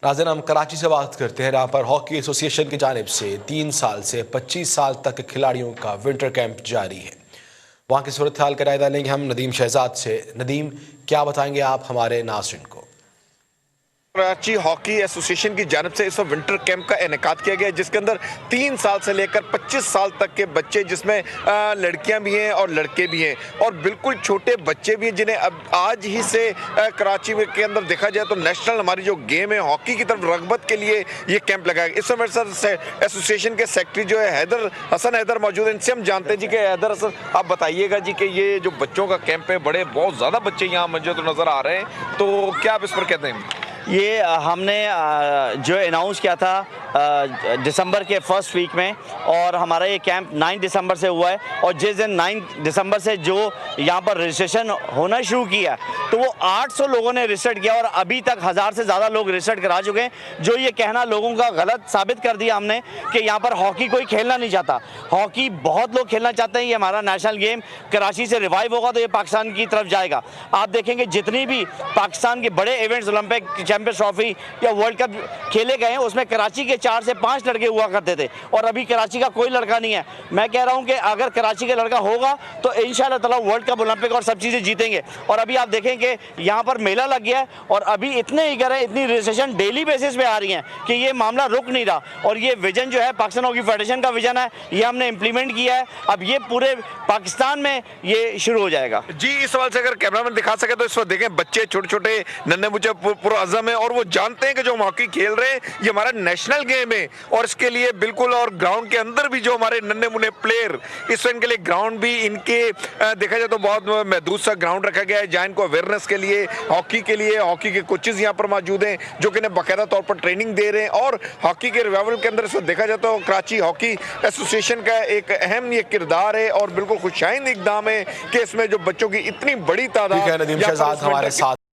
नाज़रीन, हम कराची से बात करते हैं, जहाँ पर हॉकी एसोसिएशन की जानिब से 3 साल से 25 साल तक के खिलाड़ियों का विंटर कैंप जारी है। वहाँ की सूरत हाल का रायदा लेंगे हम नदीम शहजाद से। नदीम, क्या बताएंगे आप हमारे नाज़रीन को? कराची हॉकी एसोसिएशन की जानिब से इस वक्त विंटर कैंप का इनेकाद किया गया, जिसके अंदर 3 साल से लेकर 25 साल तक के बच्चे, जिसमें लड़कियां भी हैं और लड़के भी हैं और बिल्कुल छोटे बच्चे भी हैं, जिन्हें अब आज ही से कराची में के अंदर देखा जाए तो नेशनल हमारी जो गेम है हॉकी की तरफ रगबत के लिए ये कैंप लगाया गया। इस समय सर एसोसिएशन के सेक्रेटरी जो है हसन हैदर मौजूद हैं, इनसे हम जानते हैं जी कि हैदर हसन, आप बताइएगा जी कि ये जो बच्चों का कैंप है, बड़े बहुत ज़्यादा बच्चे यहाँ मुझे तो नज़र आ रहे हैं, तो क्या आप इस पर कहते हैं? ये हमने जो अनाउंस किया था दिसंबर के फर्स्ट वीक में, और हमारा ये कैंप 9 दिसंबर से हुआ है। और जिस दिन 9 दिसंबर से जो यहाँ पर रजिस्ट्रेशन होना शुरू किया तो वो 800 लोगों ने रजिस्टर किया और अभी तक 1000 से ज़्यादा लोग रजिस्टर करा चुके हैं। जो ये कहना लोगों का गलत साबित कर दिया हमने कि यहाँ पर हॉकी कोई खेलना नहीं चाहता। हॉकी बहुत लोग खेलना चाहते हैं। ये हमारा नेशनल गेम कराची से रिवाइव होगा तो ये पाकिस्तान की तरफ जाएगा। आप देखेंगे जितनी भी पाकिस्तान के बड़े इवेंट्स, ओलंपिक, चैंपियंस ट्रॉफी या वर्ल्ड कप खेले गए हैं, उसमें कराची के 4 से 5 लड़के हुआ करते थे और अभी कराची का कोई लड़का नहीं है। मैं कह रहा हूं कि अगर कराची का लड़का होगा तो इंशाल्लाह ताला वर्ल्ड कप, ओलंपिक और सब चीज़ें जीतेंगे। और अभी आप देखें कि यहाँ पर मेला लग गया है और अभी इतने ईगर है, इतनी रजिस्ट्रेशन डेली बेसिस पे आ रही है कि ये मामला रुक नहीं रहा। और ये विजन जो है पाकिस्तान हॉकी फेडरेशन का विजन है, ये हमने इम्प्लीमेंट किया है। अब ये पूरे पाकिस्तान में ये शुरू हो जाएगा। जी, इस सवाल से अगर कैमरामैन दिखा सके तो इस वक्त देखें बच्चे छोटे छोटे नन्हे मुझे पुरअज़म है और वो जानते हैं कि जो हम हॉकी खेल रहे हैं ये हमारा नेशनल गेम है और इसके लिए बिल्कुल, और ग्राउंड के अंदर भी जो हमारे नन्हे मुन्ने प्लेयर, इस इनके लिए ग्राउंड भी इनके देखा जाए तो बहुत महदूद सा ग्राउंड रखा गया है, जहाँ इनको अवेयरनेस के लिए, हॉकी के लिए, हॉकी के कोचेज यहाँ पर मौजूद हैं जो कि इन्हें बाकायदा तौर पर ट्रेनिंग दे रहे हैं। और हॉकी के रिवाइवल के अंदर इस वक्त देखा जाए तो कराची हॉकी एसोसिएशन का एक अहम ये किरदार है और बिल्कुल खुशाइंद इकदाम है कि इसमें जो बच्चों की इतनी बड़ी तादाद नदीम शहजाद हमारे साथ।